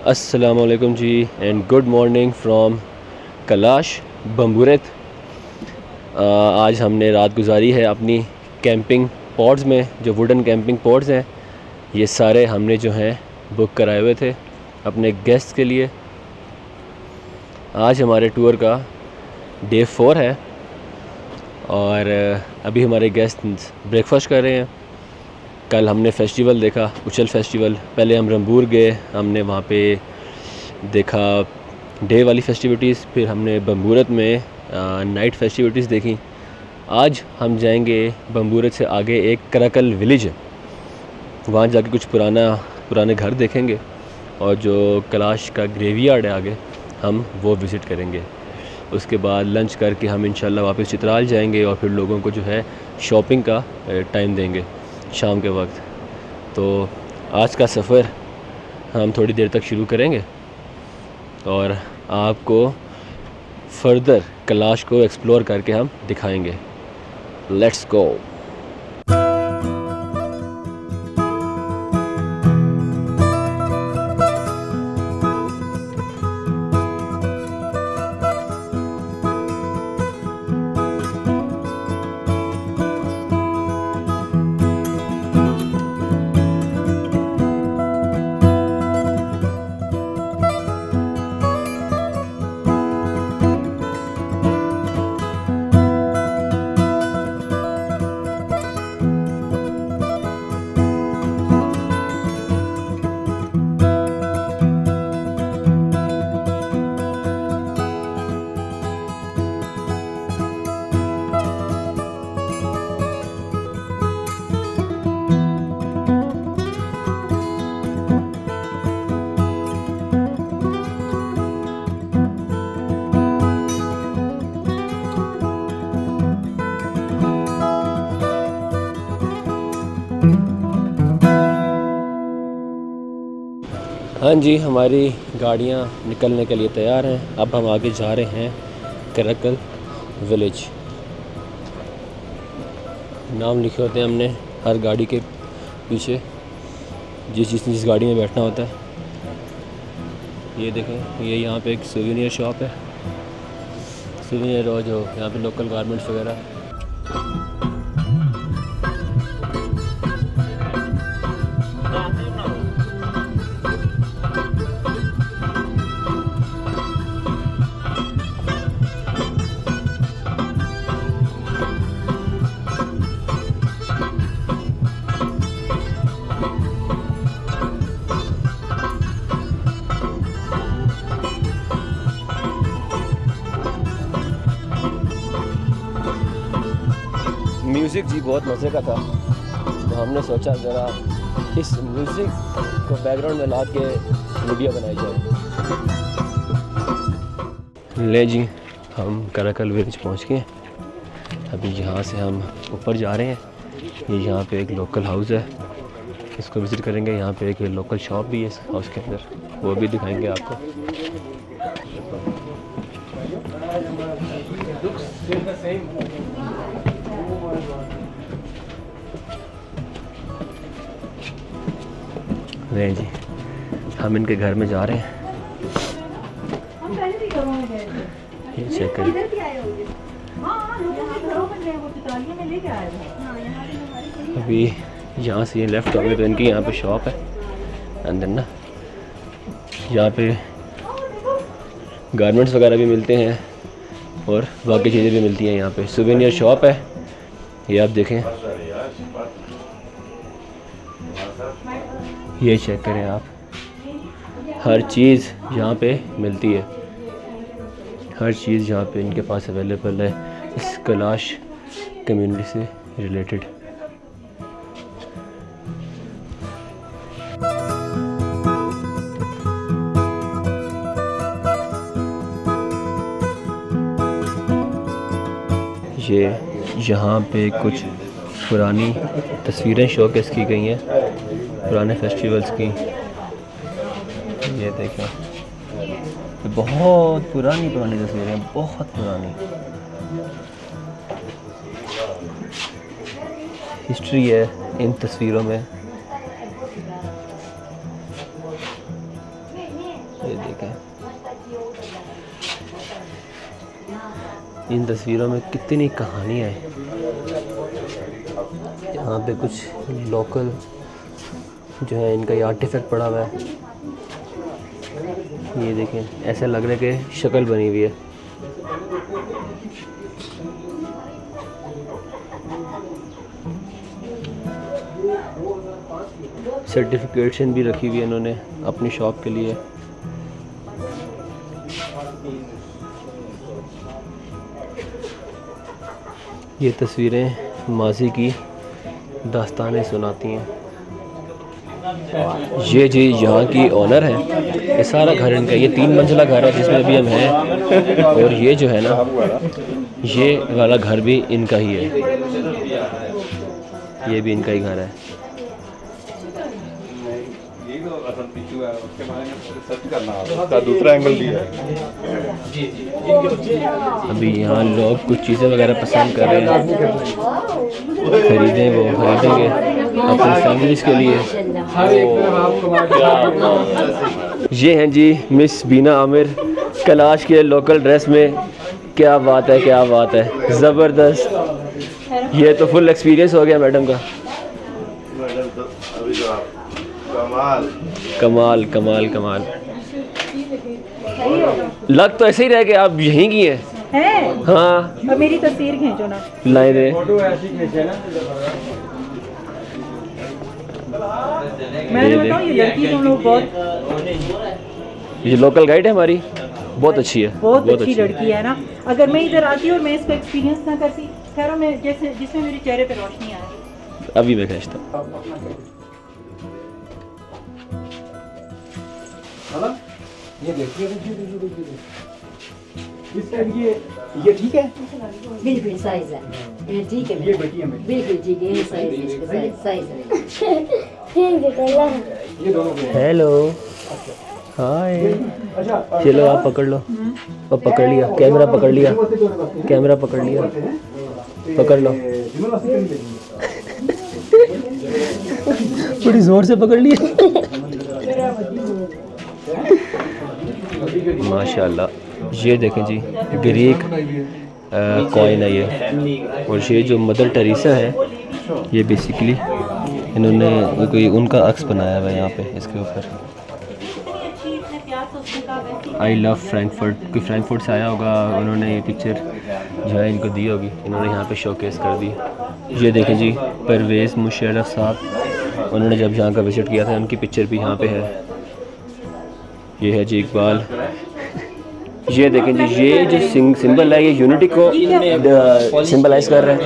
अस्सलामुअलैकुम जी and good morning from Kalash Bumburet. आज हमने रात गुजारी है अपनी कैंपिंग पॉड्स में। जो वुडन कैंपिंग पॉड्स हैं ये सारे हमने जो हैं बुक कराए हुए थे अपने गेस्ट के लिए। आज हमारे टूर का डे 4 है और अभी हमारे गेस्ट ब्रेकफास्ट कर रहे हैं। कल हमने फेस्टिवल देखा, उछल फेस्टिवल। पहले हम रंबूर गए, हमने वहाँ पे देखा डे वाली फेस्टिविटीज़, फिर हमने बम्बूरत में नाइट फेस्टिविटीज़ देखी। आज हम जाएंगे बम्बूरत से आगे एक कराकल विलेज है, वहाँ जाके कुछ पुराने घर देखेंगे और जो कैलाश का ग्रेवयार्ड है आगे हम वो विज़िट करेंगे। उसके बाद लंच करके हम इंशाल्लाह वापस चित्राल जाएंगे और फिर लोगों को जो है शॉपिंग का टाइम देंगे शाम के वक्त। तो आज का सफ़र हम थोड़ी देर तक शुरू करेंगे और आपको फर्दर कैलाश को एक्सप्लोर करके हम दिखाएंगे। Let's go. हाँ जी, हमारी गाड़ियाँ निकलने के लिए तैयार हैं। अब हम आगे जा रहे हैं कराकल विलेज। नाम लिखे होते हैं हमने हर गाड़ी के पीछे, जिस गाड़ी में बैठना होता है। ये देखें, ये यहाँ पे एक सुवेनियर शॉप है, सुवेनियर और जो यहाँ पे लोकल गारमेंट्स वगैरह। म्यूज़िक जी बहुत मज़े का था, तो हमने सोचा ज़रा इस म्यूज़िक को बैकग्राउंड में ला के वीडियो बनाई जाए। ले जी, हम कराकल विलेज पहुंच गए। अभी यहाँ से हम ऊपर जा रहे हैं। ये यहाँ पे एक लोकल हाउस है, इसको विज़िट करेंगे। यहाँ पे एक लोकल शॉप भी है इस हाउस के अंदर, वो भी दिखाएंगे आपको। नहीं जी, हम इनके घर में जा रहे हैं। ये चेक करिए। अभी यहाँ से ये लेफ़्ट होंगे तो इनकी यहाँ पे शॉप है अंदर ना। यहाँ पे गारमेंट्स वगैरह भी मिलते हैं और बाकी चीज़ें भी मिलती हैं। यहाँ पे सुवेनियर शॉप है, ये आप देखें। ये चेक करें आप, हर चीज़ यहाँ पे मिलती है, हर चीज़ यहाँ पे इनके पास अवेलेबल है इस कैलाश कम्युनिटी से रिलेटेड। ये यहाँ पे कुछ पुरानी तस्वीरें शोकेस की गई हैं पुराने फेस्टिवल्स की। ये देखें, बहुत पुरानी तस्वीरें, बहुत पुरानी हिस्ट्री है इन तस्वीरों में। इन तस्वीरों में कितनी कहानियाँ हैं। यहाँ पे कुछ लोकल जो है इनका ये आर्टिफैक्ट पड़ा हुआ है। ये देखें, ऐसा लग रहा है कि शक्ल बनी हुई है। सर्टिफिकेशन भी रखी हुई है इन्होंने अपनी शॉप के लिए। ये तस्वीरें माजी की दास्तानें सुनाती हैं। ये जी यहाँ की ओनर है। ये सारा घर इनका, ये 3 मंजिला घर है जिसमें अभी हम हैं। और ये जो है ना, ये वाला घर भी इनका ही है। ये भी इनका ही घर है। दूसरा एंगल भी है। अभी यहाँ लोग कुछ चीज़ें वगैरह पसंद कर रहे हैं, खरीदें वो खरीदेंगे अपनी फैमिलीज़ के लिए। ये हैं जी मिस बीना आमिर कैलाश के लोकल ड्रेस में। क्या बात है, क्या बात है, ज़बरदस्त। ये तो फुल एक्सपीरियंस हो गया मैडम का। कमाल कमाल कमाल। लग तो ऐसे ही रह गए आप यहीं की हैं। हाँ, अब मेरी तस्वीर खींचो ना। लाए दे। मैंने बताऊं, ये लड़की तुम लोग बहुत, ये लोकल गाइड है हमारी, बहुत अच्छी है, बहुत अच्छी लड़की है ना। अगर मैं इधर आती और मैं इसका एक्सपीरियंस ना करती, खैर मैं जैसे जिसमें मेरे चेहरे पे रोशनी आए। अभी मैं खींचता हूँ। ये देखिए इस साइड ये ठीक है, बिल्कुल साइज है, ये ठीक है, ये बेटी है मेरी। बिल्कुल ठीक है, ये साइज इसका साइज है। ये दोनों के हेलो, हाय। अच्छा चलो आप पकड़ लो। अब पकड़ लिया, कैमरा पकड़ लिया, कैमरा पकड़ लिया, पकड़ लो। बड़ी जोर से पकड़ लिया। माशाल्लाह। ये देखें जी, ग्रीक कॉइन है ये। और ये जो मदर टेरेसा है, ये बेसिकली इन्होंने कोई उनका अक्स बनाया हुआ है यहाँ पे इसके ऊपर। आई लव फ्रैंकफर्ट, कोई फ्रैंकफर्ट से आया होगा, उन्होंने ये पिक्चर जो है इनको दी होगी, इन्होंने यहाँ पे शोकेस कर दी। ये देखें जी, परवेज़ मुशर्रफ साहब, उन्होंने जब यहाँ का विज़िट किया था उनकी पिक्चर भी यहाँ पे है। ये है जी इकबाल। ये देखें जी, ये जो सिंबल है ये यूनिटी को सिंबलाइज कर रहा है।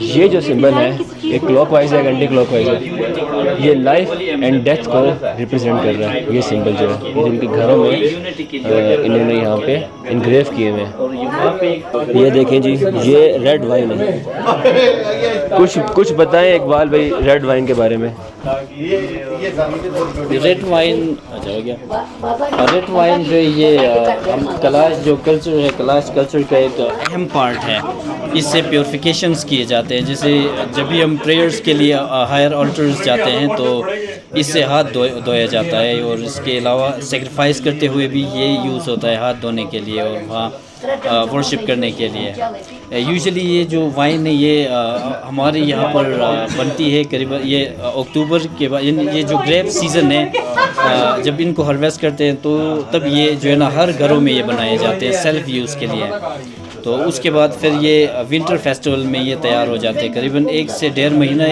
ये जो सिंबल है एक क्लॉकवाइज है, एंटी क्लॉकवाइज है। ये लाइफ एंड डेथ को रिप्रेजेंट कर रहा है। ये सिंबल जो है जिनके घरों में इन्होंने यहाँ पे इनग्रेव किए हुए हैं। ये देखें जी, ये रेड वाइन है। कुछ बताएं इकबाल भाई रेड वाइन के बारे में। रेड वाइन, अच्छा हो गया। रेड वाइन जो ये कलाश जो कल्चर है, कलाश कल्चर का एक अहम पार्ट है। इससे प्योरिफिकेशंस किए जाते हैं। जैसे जब भी हम प्रेयर्स के लिए हायर ऑल्टर्स जाते हैं तो इससे हाथ धोया जाता है। और इसके अलावा सेक्रीफाइस करते हुए भी ये यूज़ होता है हाथ धोने के लिए और वहाँ वर्शिप करने के लिए। यूजुअली ये जो वाइन है ये हमारे यहाँ पर बनती है करीबन ये अक्टूबर के बाद। ये जो ग्रेप सीज़न है, जब इनको हार्वेस्ट करते हैं तो तब ये जो है ना हर घरों में ये बनाए जाते हैं सेल्फ यूज़ के लिए। तो उसके बाद फिर ये विंटर फेस्टिवल में ये तैयार हो जाते हैं। करीबन 1 से 1.5 महीना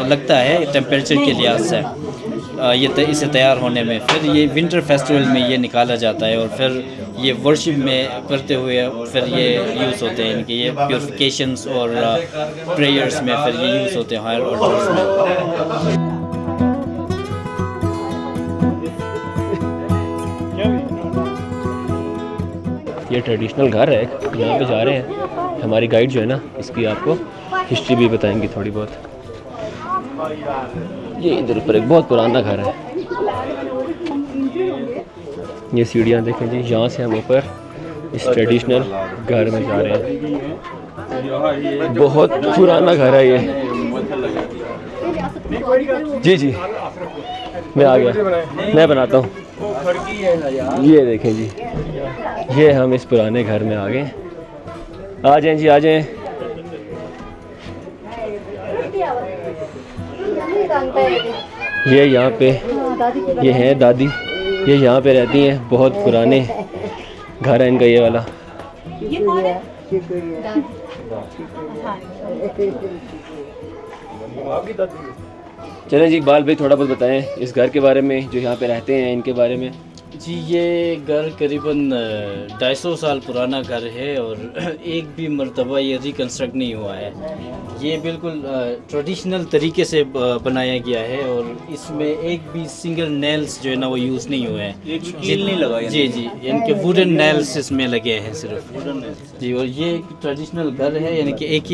लगता है टेम्परेचर के लिहाज से इसे तैयार होने में। फिर ये विंटर फेस्टिवल में ये निकाला जाता है और फिर ये वर्शिप में करते हुए फिर ये यूज़ होते हैं इनके। ये प्योरिफिकेशंस और प्रेयर्स में फिर ये यूज़ होते हैं हायर ऑल्टर्स में। ये ट्रेडिशनल घर है, यहाँ पे जा रहे हैं। हमारी गाइड जो है ना, इसकी आपको हिस्ट्री भी बताएंगी थोड़ी बहुत। ये इधर ऊपर एक बहुत पुराना घर है। ये सीढ़ियाँ देखें जी, यहाँ से हम ऊपर इस ट्रेडिशनल घर में जा रहे हैं। बहुत पुराना घर है ये। जी जी, मैं आ गया, मैं बनाता हूँ। ये देखें जी, ये हम इस पुराने घर में आ गए। आ जाएं जी, आ जाएं। ये यहाँ पे ये हैं दादी, ये यहाँ पे रहती हैं। बहुत पुराने घर है इनका ये वाला। ये कौन है? चलें जी, इकबाल भाई थोड़ा बहुत बताएं इस घर के बारे में, जो यहाँ पे रहते हैं इनके बारे में। जी, ये घर करीबन 250 साल पुराना घर है और एक भी मरतबा ये रिकन्स्ट्रक्ट नहीं हुआ है। ये बिल्कुल ट्रेडिशनल तरीके से बनाया गया है और इसमें एक भी सिंगल नेल्स जो है ना वो यूज़ नहीं हुए हैं। कील नहीं लगा जी जी, इनके वुडन नेल्स इसमें लगे हैं सिर्फ जी। और ये एक ट्रेडिशनल घर है, यानी कि एक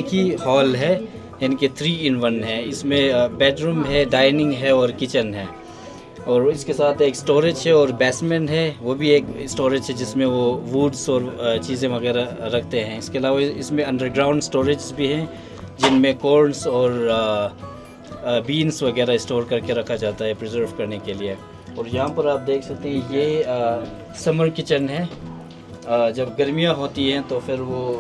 ही हॉल है, यानी कि 3 in 1 है। इसमें बेडरूम है, डाइनिंग है और किचन है, और इसके साथ एक स्टोरेज है और बेसमेंट है, वो भी एक स्टोरेज है जिसमें वो वुड्स और चीज़ें वगैरह रखते हैं। इसके अलावा इसमें अंडरग्राउंड स्टोरेज भी हैं जिनमें कॉर्न्स और बीन्स वगैरह स्टोर करके रखा जाता है प्रिजर्व करने के लिए। और यहाँ पर आप देख सकते हैं ये समर किचन है। जब गर्मियाँ होती हैं तो फिर वो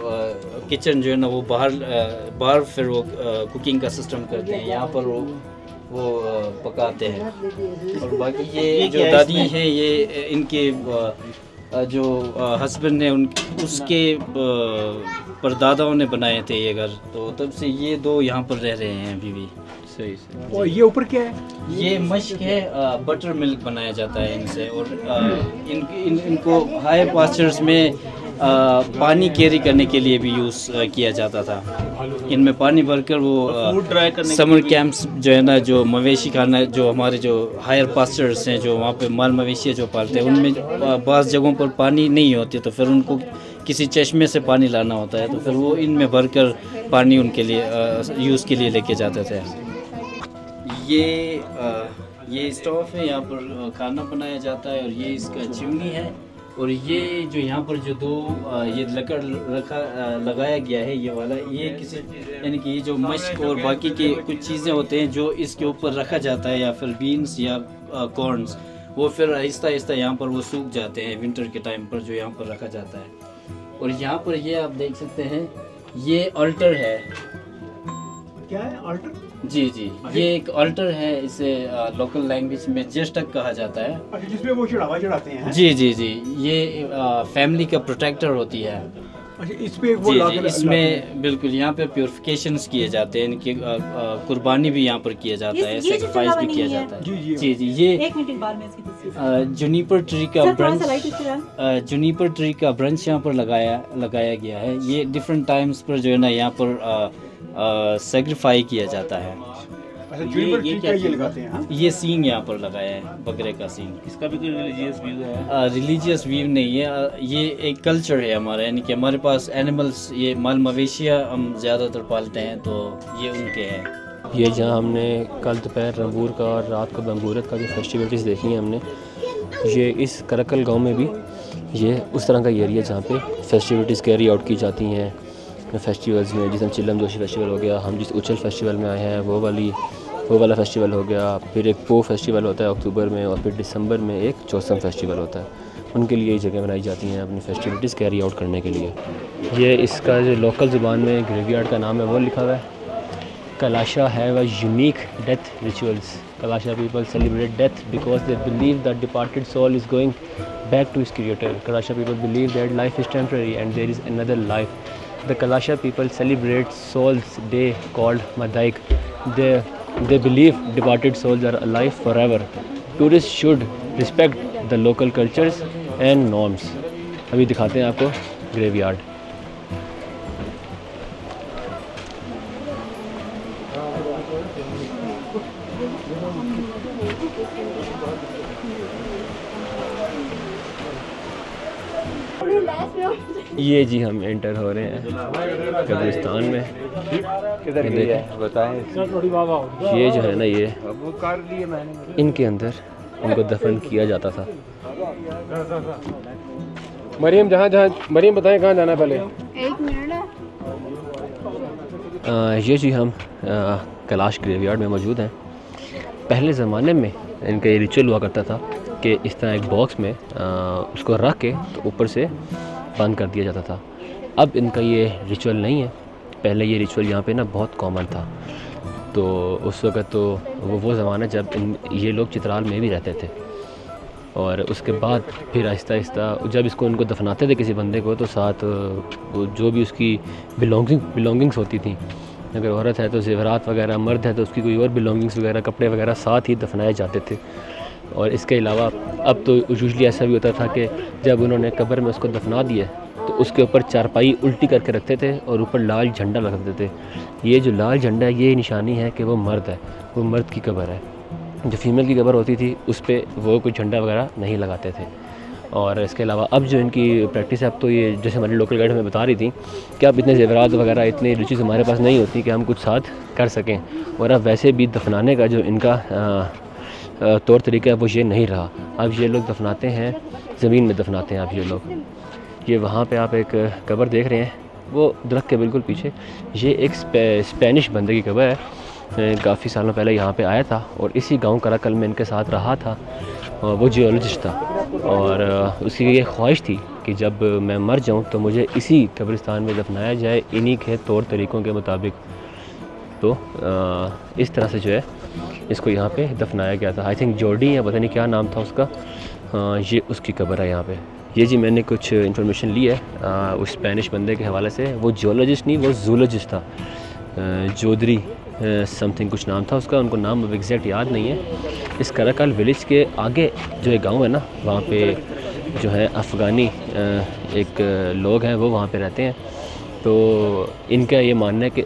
किचन जो है ना वो बाहर फिर वो कुकिंग का सिस्टम करते हैं, यहाँ पर वो पकाते हैं। और बाकी ये जो दादी हैं ये इनके जो हस्बैंड हैं उसके परदादाओं ने बनाए थे ये घर, तो तब से ये 2 यहाँ पर रह रहे हैं अभी भी। सही सही। और ये ऊपर क्या है? ये मश्क है, बटर मिल्क बनाया जाता है इनसे। और इनको हाई पास्चर्स में पानी कैरी करने के लिए भी यूज़ किया जाता था। इनमें पानी भरकर वो समर कैंप्स जो है ना, जो मवेशी खाना, जो हमारे जो हायर पास्चर्स हैं, जो वहाँ पे माल मवेशी जो पालते हैं, उनमें बाज़ जगहों पर पानी नहीं होती, तो फिर उनको किसी चश्मे से पानी लाना होता है, तो फिर वो इनमें भरकर पानी उनके लिए यूज़ के लिए लेके जाते थे। ये स्टोव है, यहाँ पर खाना बनाया जाता है, और ये इसका चिमनी है। और ये जो यहाँ पर जो 2 ये लकड़ लगाया गया है ये वाला, ये किसी यानी कि ये जो मश्क और बाकी के कुछ चीज़ें होते हैं जो इसके ऊपर रखा जाता है, या फिर बीन्स या कॉर्न्स, वो फिर आहिस्ता आहिस्ता यहाँ पर वो सूख जाते हैं विंटर के टाइम पर, जो यहाँ पर रखा जाता है। और यहाँ पर ये आप देख सकते हैं ये अल्टर है। क्या है अल्टर? जी जी, ये एक अल्टर है, इसे लोकल लैंग्वेज में जेस्टक कहा जाता है। अच्छा, जिसमें वो चढ़ावा चढ़ाते हैं। जी जी जी, ये फैमिली का प्रोटेक्टर होती है। अच्छा, इस पे वो जी जी, इसमें बिल्कुल यहाँ पे प्योरिफिकेशंस किए जाते हैं, इनकी कुर्बानी भी यहाँ पर किया जाता है, सेक्रीफाइस भी किया जाता है। जी जी, ये 1 मिनट बाद में इसकी तस्वीर। जूनिपर ट्री का सर, थोड़ा ब्रांच, सा लाइट इस तरह। जूनिपर ट्री का ब्रांच यहाँ पर लगाया गया है। ये डिफरेंट टाइम्स पर जो है ना यहाँ पर सेक्रीफाई किया जाता है। अच्छा, जूनिपर ट्री का ये लगाते हैं। हाँ? ये सींग यहाँ पर लगाया है, बकरे का सींग। इसका भी कोई रिलीजियस व्यू है? रिलीजियस व्यू नहीं है, ये एक कल्चर है हमारा, यानी कि हमारे पास एनिमल्स, ये माल मवेशियाँ हम ज़्यादातर पालते हैं, तो ये उनके हैं। ये जहाँ हमने कल दोपहर रंबूर का और रात को बंबूरत का जो फेस्टिविटीज़ देखी हैं हमने, ये इस करकल गांव में भी ये उस तरह का एरिया जहाँ पे फेस्टिविटीज़ कैरी आउट की जाती हैं फेस्टिवल्स में। जिस चिल्लम जोशी फेस्टिवल हो गया, हम जिस उछल फेस्टिवल में आए हैं वो वाला फेस्टिवल हो गया, फिर एक पो फेस्टिवल होता है अक्टूबर में, और फिर दिसंबर में एक चौसम फेस्टिवल होता है। उनके लिए ये जगह बनाई जाती हैं अपनी फेस्टिविटीज़ कैरी आउट करने के लिए। ये इसका जो लोकल ज़ुबान में ग्रेवयार्ड का नाम है वो लिखा हुआ है, Kalasha have a unique death rituals. Kalasha people celebrate death because they believe that departed soul is going back to its creator. Kalasha people believe that life is temporary and there is another life. The Kalasha people celebrate Souls Day called Madaik. They believe departed souls are alive forever. Tourists should respect the local cultures and norms. अभी दिखाते हैं आपको graveyard. ये जी हम enter हो रहे हैं कब्रिस्तान में। किधर है बताएं। ये जो है ना, ये इनके अंदर इनको दफन किया जाता था। मरियम मरियम बताएं कहाँ जाना है पहले। 1 मिनट है। ये जी हम कैलाश ग्रेवयार्ड में मौजूद हैं। पहले ज़माने में इनका ये रिचुअल हुआ करता था कि इस तरह एक बॉक्स में उसको रख के तो ऊपर से बंद कर दिया जाता था। अब इनका ये रिचुअल नहीं है। पहले ये रिचुअल यहाँ पे ना बहुत कॉमन था। तो उस वक़्त तो वो ज़माना जब ये लोग चित्राल में भी रहते थे। और उसके बाद फिर आहिस्ता आहिस्ता जब इसको इनको दफनाते थे किसी बंदे को, तो साथ जो भी उसकी बिलोंगिंग्स होती थी, अगर औरत है तो ज़ेवरात वगैरह, मर्द है तो उसकी कोई और बिलोंगिंग्स वगैरह, कपड़े वगैरह साथ ही दफनाए जाते थे। और इसके अलावा अब तो यूजुअली ऐसा भी होता था कि जब उन्होंने कब्र में उसको दफना दिया तो उसके ऊपर चारपाई उल्टी करके रखते थे और ऊपर लाल झंडा लगाते थे। ये जो लाल झंडा है ये निशानी है कि वो मर्द है, वो मर्द की कब्र है। जो फीमेल की कब्र होती थी उस पर वो कोई झंडा वगैरह नहीं लगाते थे। और इसके अलावा अब जो इनकी प्रैक्टिस है, अब तो ये जैसे हमारी लोकल गाइड हमें बता रही थी कि अब इतने ज़ेवरात वगैरह, इतनी रुचि हमारे पास नहीं होती कि हम कुछ साथ कर सकें। और अब वैसे भी दफनाने का जो इनका तौर तरीका है वो ये नहीं रहा। अब ये लोग दफनाते हैं, ज़मीन में दफनाते हैं। अब ये लोग, ये वहाँ पे आप एक कब्र देख रहे हैं, वो दरख्त के बिल्कुल पीछे, ये एक स्पेनिश बंदे की कब्र है। काफ़ी सालों पहले यहाँ पे आया था और इसी गांव कराकल में इनके साथ रहा था। वो जियोलॉजिस्ट था और उसकी ये ख्वाहिश थी कि जब मैं मर जाऊँ तो मुझे इसी कब्रिस्तान में दफनाया जाए, इन्हीं के तौर तरीक़ों के मुताबिक। तो इस तरह से जो है इसको यहाँ पे दफनाया गया था। आई थिंक जॉर्डी या पता नहीं क्या नाम था उसका। ये उसकी कब्र है यहाँ पे। ये जी मैंने कुछ इन्फॉर्मेशन ली है उस स्पेनिश बंदे के हवाले से। वो जियोलॉजिस्ट नहीं, वो जूलॉजिस्ट था। जोदरी समथिंग कुछ नाम था उसका, उनको नाम अब एग्जैक्ट याद नहीं है। इस कराकल विलेज के आगे जो एक गांव है ना, वहाँ पे जो है अफ़गानी एक लोग हैं, वो वहाँ पे रहते हैं। तो इनका ये मानना है कि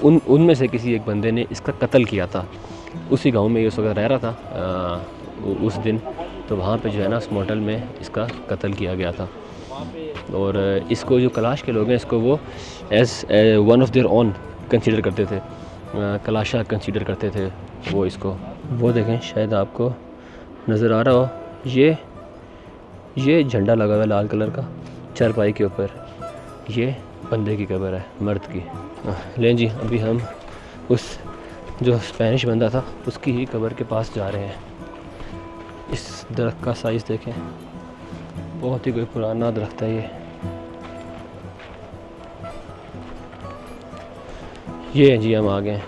उनमें से किसी एक बंदे ने इसका कत्ल किया था। उसी गांव में ये उस वक्त रह रहा था उस दिन। तो वहाँ पे जो है ना उस मोटल में इसका कत्ल किया गया था। और इसको जो कलाश के लोग हैं इसको वो as one of their own consider करते थे, कलाशा कंसीडर करते थे वो इसको। वो देखें, शायद आपको नज़र आ रहा हो, ये झंडा लगा हुआ है लाल कलर का चारपाई के ऊपर। ये बंदे की कब्र है, मर्द की। लें जी, अभी हम उस जो स्पेनिश बंदा था उसकी ही कब्र के पास जा रहे हैं। इस दरख्त का साइज़ देखें, बहुत ही कोई पुराना दरख्त है ये जी हम आ गए।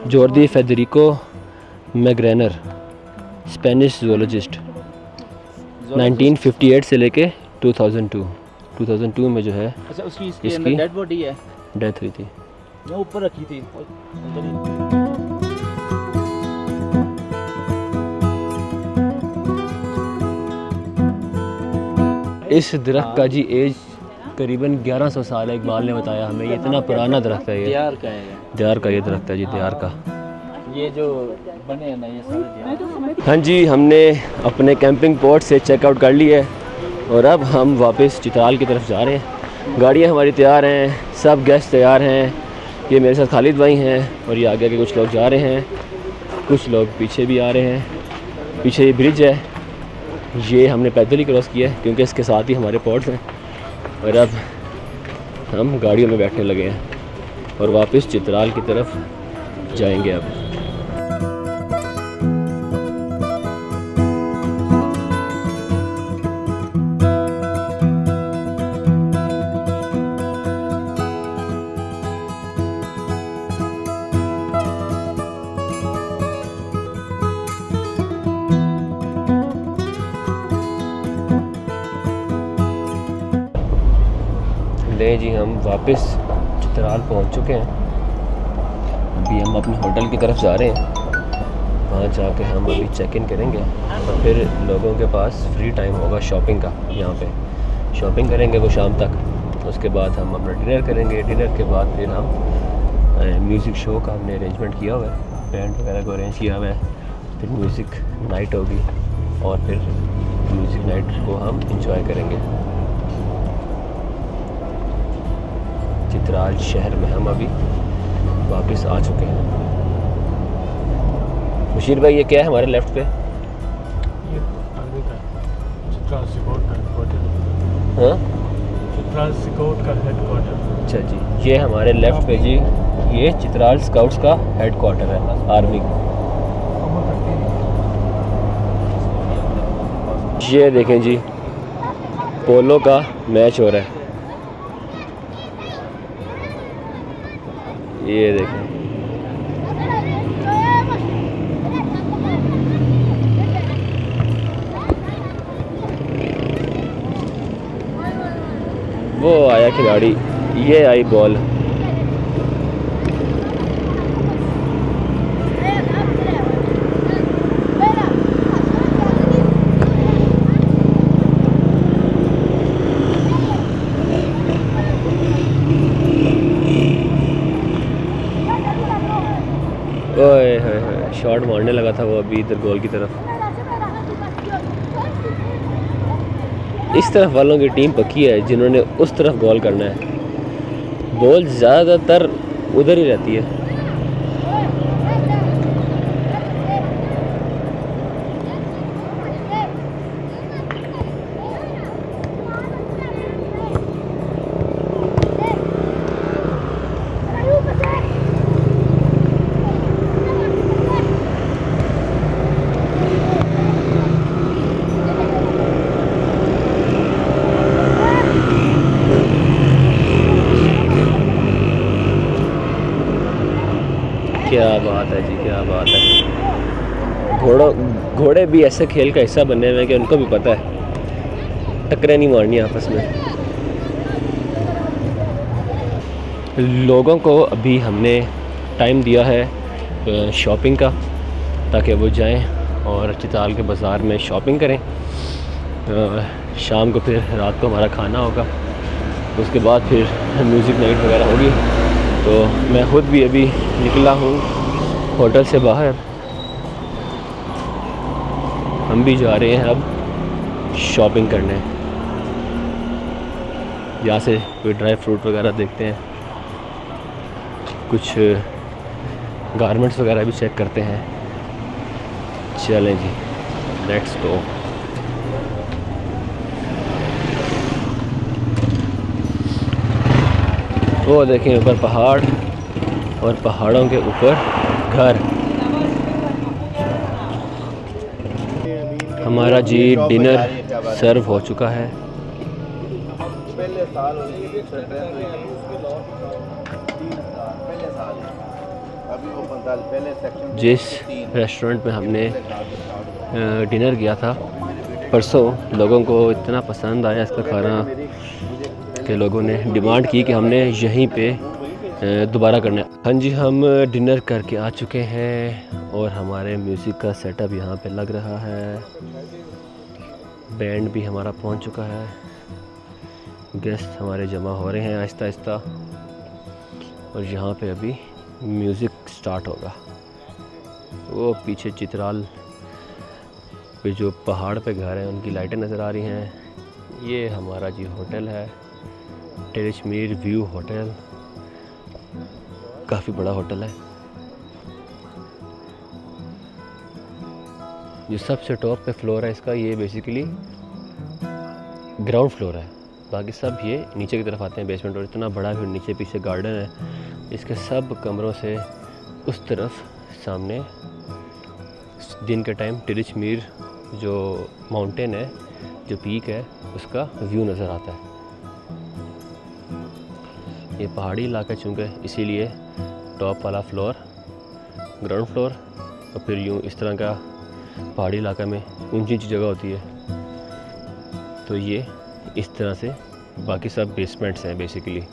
जॉर्डी फेडरिको मैग्रेनर, स्पेनिश जूलॉजिस्ट, 1958 से लेके 2002 में जो है अच्छा, उसकी इसकी डेड बॉडी है, डेथ हुई थी। मैं ऊपर रखी थी। इस दरख्त का जी एज करीबन 1100 साल है। इकबाल ने बताया हमें, ये इतना पुराना दरख्त है। ये दियार का है, दियार का ये दरख्त है जी, दियार का। ये जो बने हैं ना ये सारे दियार। हाँ जी, हमने अपने कैंपिंग पॉट से चेकआउट कर ली है और अब हम वापस चित्राल की तरफ जा रहे हैं। गाड़ियाँ हमारी तैयार हैं, सब गेस्ट तैयार हैं। ये मेरे साथ खालिद भाई हैं और ये आगे के कुछ लोग जा रहे हैं, कुछ लोग पीछे भी आ रहे हैं। पीछे ये ब्रिज है, ये हमने पैदल ही क्रॉस किया है क्योंकि इसके साथ ही हमारे पॉट्स हैं। और अब हम गाड़ियों में बैठने लगे हैं और वापस चित्राल की तरफ जाएंगे अब। ले जी, हम वापस चित्राल पहुंच चुके हैं। अभी हम अपने होटल की तरफ जा रहे हैं। वहाँ जाके हम अभी चेक इन करेंगे और फिर लोगों के पास फ्री टाइम होगा शॉपिंग का। यहाँ पे शॉपिंग करेंगे वो शाम तक। उसके बाद हम अपना डिनर करेंगे। डिनर के बाद फिर हम म्यूज़िक शो का हमने अरेंजमेंट किया हुआ है, बैंड वगैरह को अरेंज किया हुआ है। फिर म्यूज़िक नाइट होगी और फिर म्यूज़िक नाइट को हम इंजॉय करेंगे। चित्राल शहर में हम अभी वापस आ चुके हैं। मुशीर भाई, ये क्या है हमारे लेफ़्ट पे? हाँ, अच्छा जी, ये हमारे लेफ़्ट पे जी, ये चित्राल स्काउट्स का हेड क्वार्टर है, आर्मी। ये देखें जी, पोलो का मैच हो रहा है। ये देखें, वो आया खिलाड़ी, ये आई बॉल। ओए होए होए, शॉट मारने लगा था वो अभी इधर गोल की तरफ। इस तरफ वालों की टीम पक्की है जिन्होंने उस तरफ गोल करना है। बॉल ज़्यादातर उधर ही रहती है। क्या बात है जी, क्या बात है। घोड़े भी ऐसे खेल का हिस्सा बने हुए हैं कि उनको भी पता है टक्करें नहीं मारनी आपस में। लोगों को अभी हमने टाइम दिया है शॉपिंग का, ताकि वो जाएं और चिताल के बाज़ार में शॉपिंग करें। शाम को फिर रात को हमारा खाना होगा, उसके बाद फिर म्यूज़िक नाइट वगैरह होगी। तो मैं ख़ुद भी अभी निकला हूँ होटल से बाहर। हम भी जा रहे हैं अब शॉपिंग करने। यहाँ से कोई ड्राई फ्रूट वगैरह देखते हैं, कुछ गारमेंट्स वगैरह भी चेक करते हैं। चलें जी, लेट्स गो। वो देखें ऊपर पहाड़ और पहाड़ों के ऊपर घर। हमारा जी डिनर सर्व हो चुका है। जिस रेस्टोरेंट में हमने डिनर किया था परसों, लोगों को इतना पसंद आया इसका खाना कि लोगों ने डिमांड की कि हमने यहीं पे दोबारा करना है। हाँ जी, हम डिनर करके आ चुके हैं और हमारे म्यूज़िक का सेटअप यहाँ पे लग रहा है। बैंड भी हमारा पहुँच चुका है। गेस्ट हमारे जमा हो रहे हैं आहिस्ता आहिस्ता और यहाँ पे अभी म्यूज़िक स्टार्ट होगा। वो पीछे चित्राल पे जो पहाड़ पे घर हैं उनकी लाइटें नज़र आ रही हैं। ये हमारा जी होटल है, टेरिशमीर व्यू होटल। काफ़ी बड़ा होटल है। जो सबसे टॉप पे फ्लोर है इसका, ये बेसिकली ग्राउंड फ्लोर है। बाकी सब ये नीचे की तरफ आते हैं, बेसमेंट। और इतना बड़ा फिर नीचे पीछे गार्डन है। इसके सब कमरों से उस तरफ सामने दिन के टाइम टेरिशमीर जो माउंटेन है, जो पीक है, उसका व्यू नज़र आता है। ये पहाड़ी इलाका चूँकि, इसीलिए टॉप वाला फ्लोर ग्राउंड फ्लोर, और फिर यूँ इस तरह का पहाड़ी इलाका में ऊंची ऊंची जगह होती है, तो ये इस तरह से। बाकी सब बेसमेंट्स हैं बेसिकली।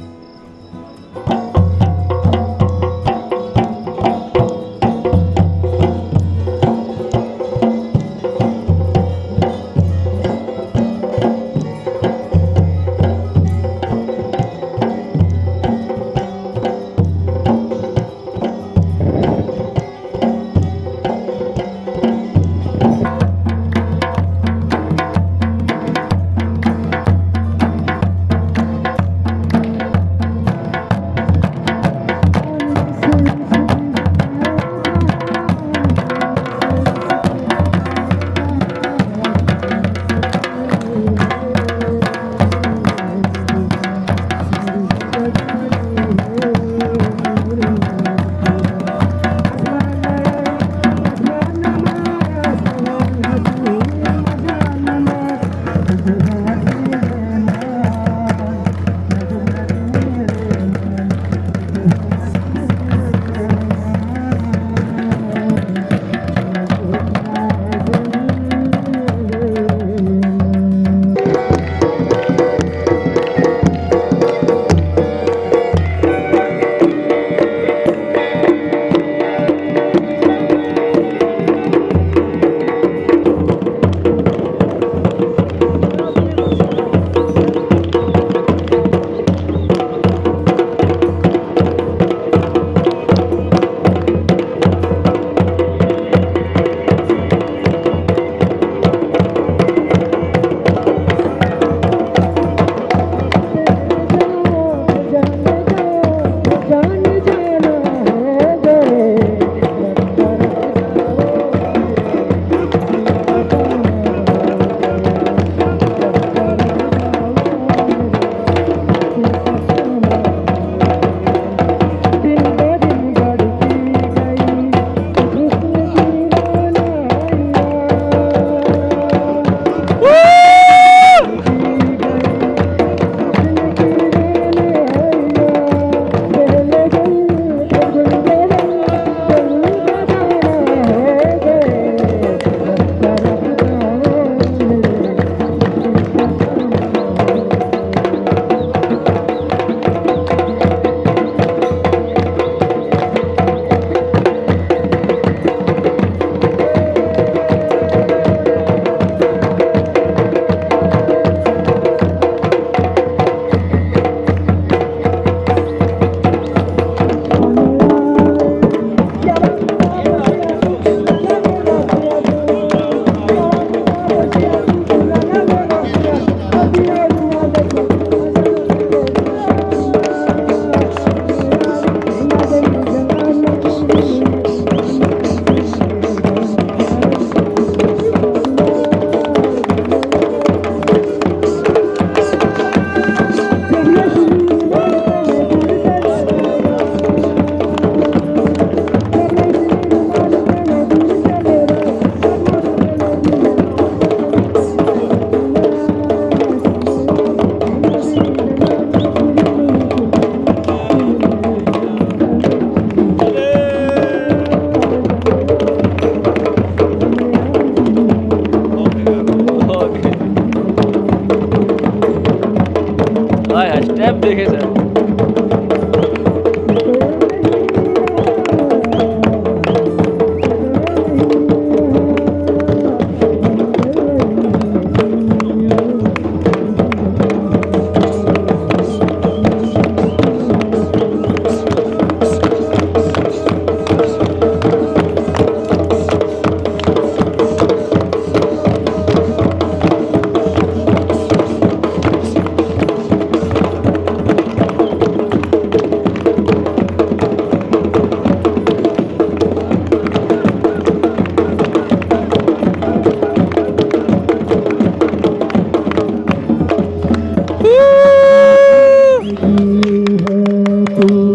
हाय स्टेप देखे सर।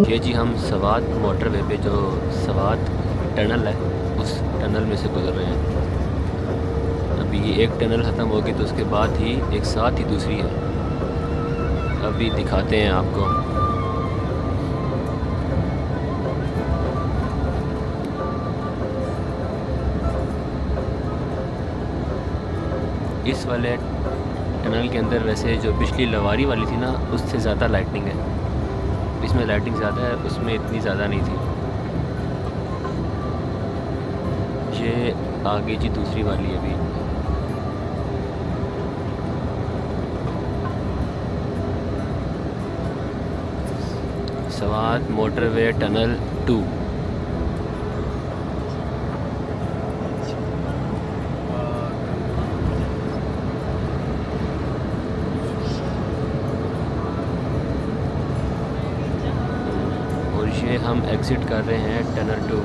ये जी हम सवात मोटरवे पे जो सवात टनल है उस टनल में से गुजर रहे हैं। अभी ये एक टनल ख़त्म होगी तो उसके बाद ही एक साथ ही दूसरी है। अभी दिखाते हैं आपको। इस वाले टनल के अंदर वैसे जो पिछली लवारी वाली थी ना उससे ज़्यादा लाइटनिंग है। इसमें लाइटिंग ज़्यादा है, उसमें इतनी ज़्यादा नहीं थी। ये आगे जी दूसरी वाली अभी। Swat motorway tunnel 2। और ये हम एग्ज़िट कर रहे हैं टनल 2।